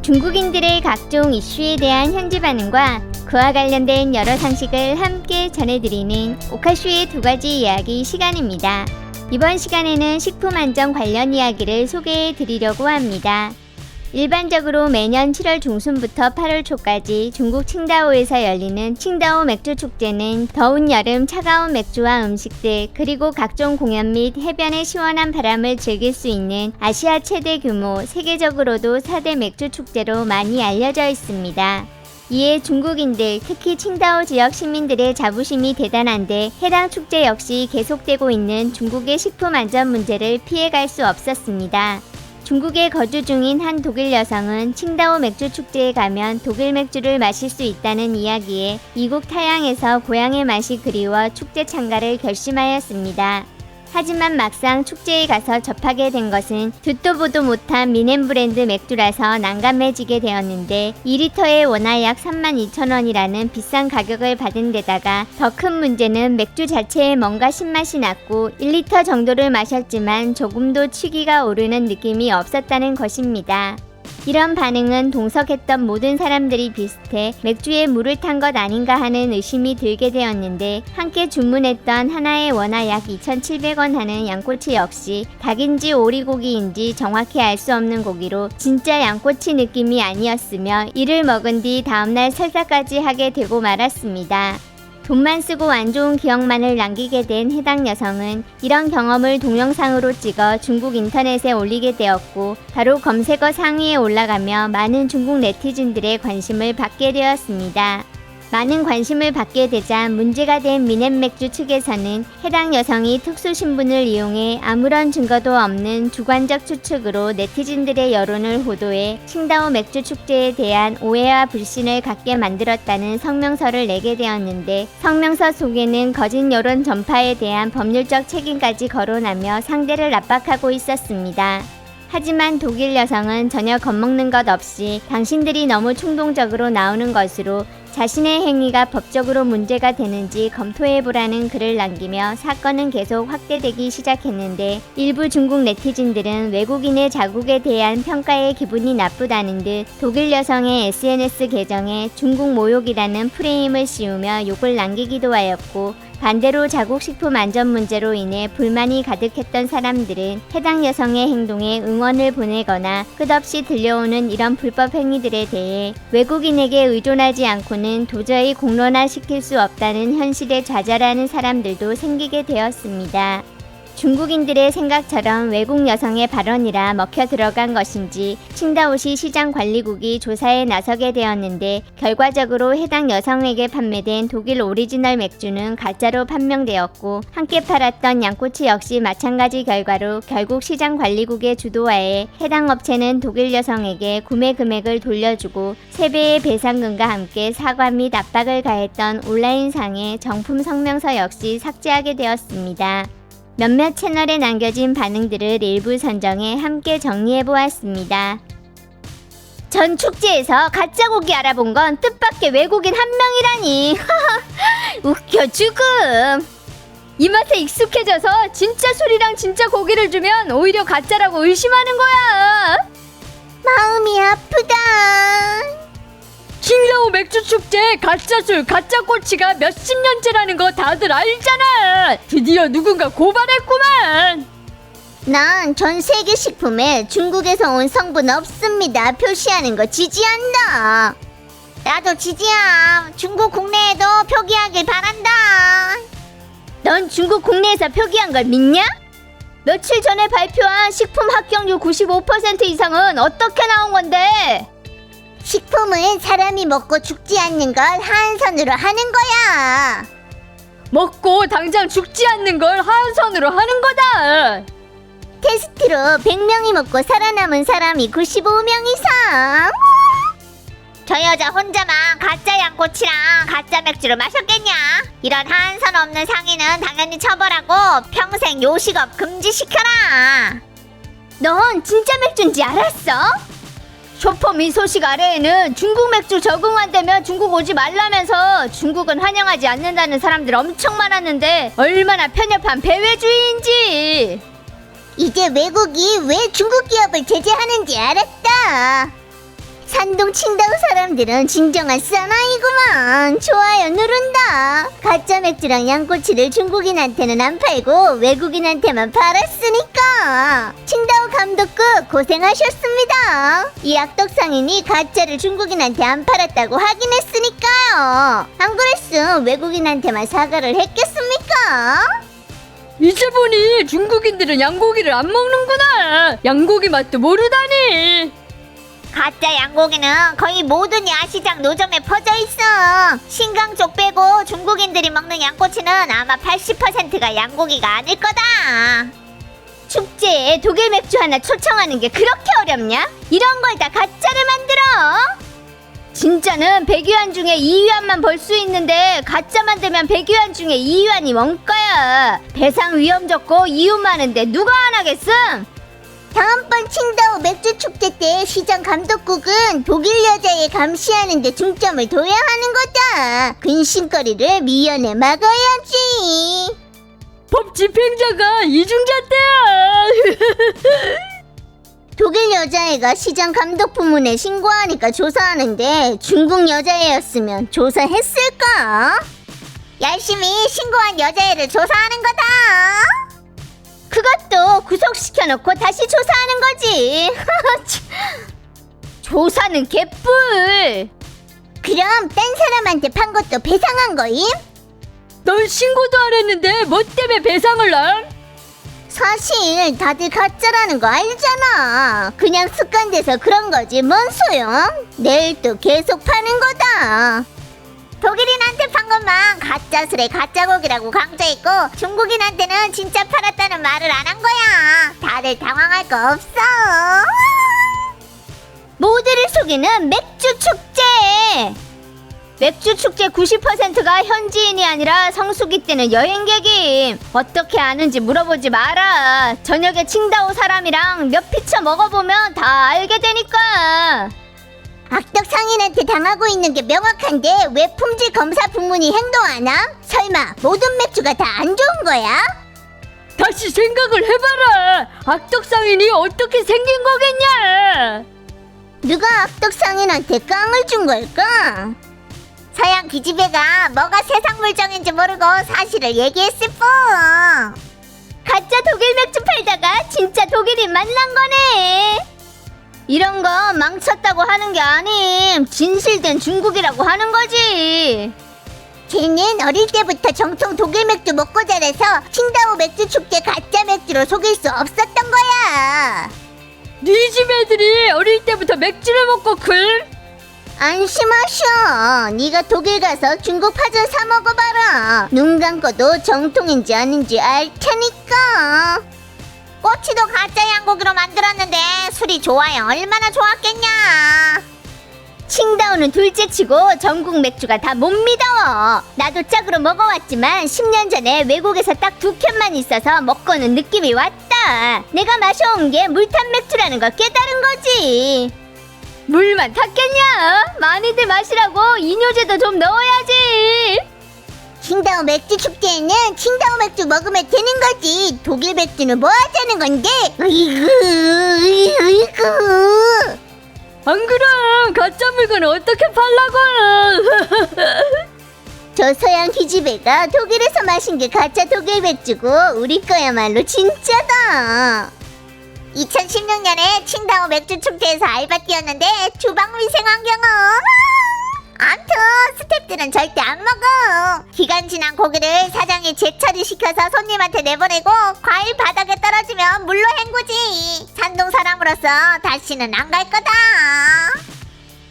중국인들의 각종 이슈에 대한 현지 반응과 그와 관련된 여러 상식을 함께 전해드리는 오카쇼의 두 가지 이야기 시간입니다. 이번 시간에는 식품 안전 관련 이야기를 소개해 드리려고 합니다. 일반적으로 매년 7월 중순부터 8월 초까지 중국 칭다오에서 열리는 칭다오 맥주 축제는 더운 여름 차가운 맥주와 음식들 그리고 각종 공연 및 해변의 시원한 바람을 즐길 수 있는 아시아 최대 규모 세계적으로도 4대 맥주 축제로 많이 알려져 있습니다. 이에 중국인들, 특히 칭다오 지역 시민들의 자부심이 대단한데 해당 축제 역시 계속되고 있는 중국의 식품 안전 문제를 피해갈 수 없었습니다. 중국에 거주 중인 한 독일 여성은 칭다오 맥주 축제에 가면 독일 맥주를 마실 수 있다는 이야기에 이국 타양에서 고향의 맛이 그리워 축제 참가를 결심하였습니다. 하지만 막상 축제에 가서 접하게 된 것은 듣도 보도 못한 미넨 브랜드 맥주라서 난감해지게 되었는데 2리터에 원화 약 32,000원이라는 비싼 가격을 받은 데다가 더 큰 문제는 맥주 자체에 뭔가 신맛이 났고 1리터 정도를 마셨지만 조금도 취기가 오르는 느낌이 없었다는 것입니다. 이런 반응은 동석했던 모든 사람들이 비슷해 맥주에 물을 탄 것 아닌가 하는 의심이 들게 되었는데 함께 주문했던 하나에 원화 약 2,700원 하는 양꼬치 역시 닭인지 오리고기인지 정확히 알 수 없는 고기로 진짜 양꼬치 느낌이 아니었으며 이를 먹은 뒤 다음날 설사까지 하게 되고 말았습니다. 돈만 쓰고 안 좋은 기억만을 남기게 된 해당 여성은 이런 경험을 동영상으로 찍어 중국 인터넷에 올리게 되었고 바로 검색어 상위에 올라가며 많은 중국 네티즌들의 관심을 받게 되었습니다. 많은 관심을 받게 되자 문제가 된 미넨 맥주 측에서는 해당 여성이 특수신분을 이용해 아무런 증거도 없는 주관적 추측으로 네티즌들의 여론을 호도해 칭다오 맥주 축제에 대한 오해와 불신을 갖게 만들었다는 성명서를 내게 되었는데 성명서 속에는 거짓 여론 전파에 대한 법률적 책임까지 거론하며 상대를 압박하고 있었습니다. 하지만 독일 여성은 전혀 겁먹는 것 없이 당신들이 너무 충동적으로 나오는 것으로 자신의 행위가 법적으로 문제가 되는지 검토해보라는 글을 남기며 사건은 계속 확대되기 시작했는데 일부 중국 네티즌들은 외국인의 자국에 대한 평가에 기분이 나쁘다는 듯 독일 여성의 SNS 계정에 중국 모욕이라는 프레임을 씌우며 욕을 남기기도 하였고 반대로 자국 식품 안전 문제로 인해 불만이 가득했던 사람들은 해당 여성의 행동에 응원을 보내거나 끝없이 들려오는 이런 불법 행위들에 대해 외국인에게 의존하지 않고는 도저히 공론화시킬 수 없다는 현실에 좌절하는 사람들도 생기게 되었습니다. 중국인들의 생각처럼 외국 여성의 발언이라 먹혀 들어간 것인지 칭다오시 시장관리국이 조사에 나서게 되었는데 결과적으로 해당 여성에게 판매된 독일 오리지널 맥주는 가짜로 판명되었고 함께 팔았던 양꼬치 역시 마찬가지 결과로 결국 시장관리국의 주도하에 해당 업체는 독일 여성에게 구매 금액을 돌려주고 3배의 배상금과 함께 사과 및 압박을 가했던 온라인상의 정품 성명서 역시 삭제하게 되었습니다. 몇몇 채널에 남겨진 반응들을 일부 선정해 함께 정리해보았습니다. 전 축제에서 가짜 고기 알아본 건 뜻밖의 외국인 한 명이라니. 웃겨 죽음. 이 맛에 익숙해져서 진짜 술이랑 진짜 고기를 주면 오히려 가짜라고 의심하는 거야. 마음이 아프다. 칭다오 맥주 축제 가짜 술, 가짜 꼬치가 몇십 년째라는 거 다들 알잖아. 드디어 누군가 고발했구만. 난 전 세계 식품에 중국에서 온 성분 없습니다 표시하는 거 지지한다. 나도 지지함. 중국 국내에도 표기하길 바란다. 넌 중국 국내에서 표기한 걸 믿냐? 며칠 전에 발표한 식품 합격률 95% 이상은 어떻게 나온 건데? 식품은 사람이 먹고 죽지 않는 걸 하한선으로 하는 거야. 먹고 당장 죽지 않는 걸 하한선으로 하는 거다. 테스트로 100명이 먹고 살아남은 사람이 95명 이상. 저 여자 혼자만 가짜 양꼬치랑 가짜 맥주를 마셨겠냐? 이런 하한선 없는 상인은 당연히 처벌하고 평생 요식업 금지시켜라. 넌 진짜 맥주인지 알았어? 쇼퍼 미소식 아래에는 중국 맥주 적응한다며 중국 오지 말라면서 중국은 환영하지 않는다는 사람들 엄청 많았는데 얼마나 편협한 배회주의인지. 이제 외국이 왜 중국 기업을 제재하는지 알았다. 산동 칭다오 사람들은 진정한 사나이구만. 좋아요 누른다. 가짜 맥주랑 양꼬치를 중국인한테는 안 팔고 외국인한테만 팔았으니까. 칭다오 감독국 고생하셨습니다. 이 악덕상인이 가짜를 중국인한테 안 팔았다고 확인했으니까요. 안 그랬음 외국인한테만 사과를 했겠습니까? 이제 보니 중국인들은 양고기를 안 먹는구나. 양고기 맛도 모르다니. 가짜 양고기는 거의 모든 야시장 노점에 퍼져 있어. 신강 쪽 빼고 중국인들이 먹는 양꼬치는 아마 80%가 양고기가 아닐 거다. 축제에 독일 맥주 하나 초청하는 게 그렇게 어렵냐? 이런 걸 다 가짜를 만들어? 진짜는 100위안 중에 2위안만 벌 수 있는데 가짜 만들면 100위안 중에 2위안이 원가야. 배상 위험 적고 이유 많은데 누가 안 하겠음? 다음번 칭다오 맥주 축제 때 시장 감독국은 독일 여자애 감시하는 데 중점을 둬야 하는 거다. 근심거리를 미연에 막아야지. 법 집행자가 이중잣대야. 독일 여자애가 시장 감독 부문에 신고하니까 조사하는데 중국 여자애였으면 조사했을까? 열심히 신고한 여자애를 조사하는 거다. 그것도 구속시켜놓고 다시 조사하는 거지. 조사는 개뿔. 그럼 딴 사람한테 판 것도 배상한 거임? 넌 신고도 안 했는데 뭐 때문에 배상을 남? 사실 다들 가짜라는 거 알잖아. 그냥 습관돼서 그런 거지 뭔 소용. 내일 또 계속 파는 거다. 독일인한테 판 것만 가짜술에 가짜고기라고 강조했고 중국인한테는 진짜 팔았다는 말을 안 한 거야. 다들 당황할 거 없어. 모두를 속이는 맥주 축제. 맥주 축제 90%가 현지인이 아니라 성수기 때는 여행객임. 어떻게 아는지 물어보지 마라. 저녁에 칭다오 사람이랑 몇 피처 먹어보면 다 알게 되니까. 악덕 상인한테 당하고 있는 게 명확한데 왜 품질 검사 부문이 행동 안 함? 설마 모든 맥주가 다 안 좋은 거야? 다시 생각을 해봐라. 악덕 상인이 어떻게 생긴 거겠냐? 누가 악덕 상인한테 깡을 준 걸까? 서양 기집애가 뭐가 세상 물정인지 모르고 사실을 얘기했을 뿐. 가짜 독일 맥주 팔다가 진짜 독일인 만난 거네. 이런 거 망쳤다고 하는 게 아님. 진실된 중국이라고 하는 거지. 쟤는 어릴 때부터 정통 독일 맥주 먹고 자라서 칭다오 맥주 축제 가짜 맥주로 속일 수 없었던 거야. 네 집 애들이 어릴 때부터 맥주를 먹고 클? 안심하셔. 네가 독일 가서 중국 파전 사 먹어봐라. 눈 감고도 정통인지 아닌지 알 테니까. 꼬치도 가짜 양고기로 만들었는데 술이 좋아야 얼마나 좋았겠냐. 칭다오는 둘째치고 전국 맥주가 다 못 믿어. 나도 짝으로 먹어왔지만 10년 전에 외국에서 딱 2캔만 있어서 먹고는 느낌이 왔다. 내가 마셔온 게 물탄 맥주라는 걸 깨달은 거지. 물만 탔겠냐? 많이들 마시라고 이뇨제도 좀 넣어야지. 칭다오 맥주 축제에는 칭다오 맥주 먹으면 되는 거지. 독일 맥주는 뭐 하자는 건데? 으이구. 안 그럼 가짜 물건 어떻게 팔라고? 저 서양 기집애가 독일에서 마신 게 가짜 독일 맥주고 우리 거야말로 진짜다. 2016년에 칭다오 맥주 축제에서 알바 뛰었는데 주방 위생 환경은 암튼 스태프들은 절대 안 먹어. 기간 지난 고기를 사장이 재처리시켜서 손님한테 내보내고 과일 바닥에 떨어지면 물로 헹구지. 산동 사람으로서 다시는 안 갈 거다.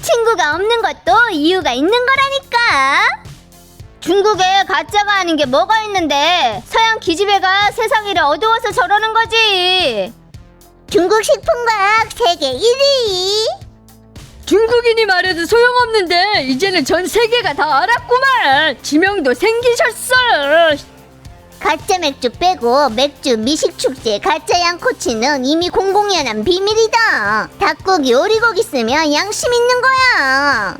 친구가 없는 것도 이유가 있는 거라니까. 중국에 가짜가 아닌 게 뭐가 있는데 서양 기집애가 세상 일을 어두워서 저러는 거지. 중국 식품과학 세계 1위. 중국인이 말해도 소용없는데 이제는 전 세계가 다 알았구만. 지명도 생기셨어. 가짜 맥주 빼고 맥주 미식축제 가짜 양꼬치는 이미 공공연한 비밀이다. 닭고기 오리고기 쓰면 양심 있는 거야.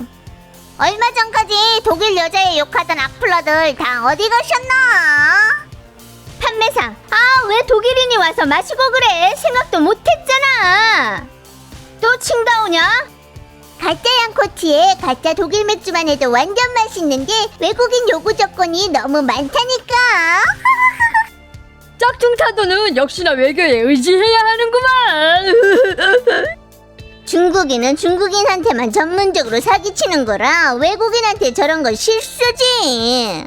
얼마 전까지 독일 여자애 욕하던 악플러들 다 어디 가셨나? 판매상, 왜 독일인이 와서 마시고 그래? 생각도 못했잖아. 또 칭다오냐? 코치에 가짜 독일 맥주만 해도 완전 맛있는데 외국인 요구 조건이 너무 많다니까. 짝퉁 타도는 역시나 외교에 의지해야 하는구만. 중국인은 중국인한테만 전문적으로 사기치는 거라 외국인한테 저런 건 실수지.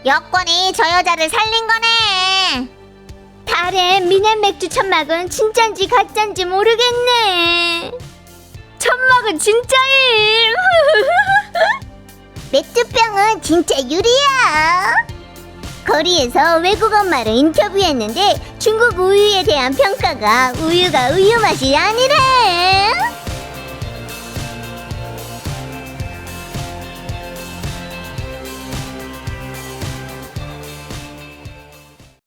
여권이 저 여자를 살린 거네. 달의 미넨 맥주 천막은 진짠지 가짠지 모르겠네. 천막은 진짜임. 맥주병은 진짜 유리야. 거리에서 외국 엄마를 인터뷰했는데 중국 우유에 대한 평가가 우유가 우유 맛이 아니래.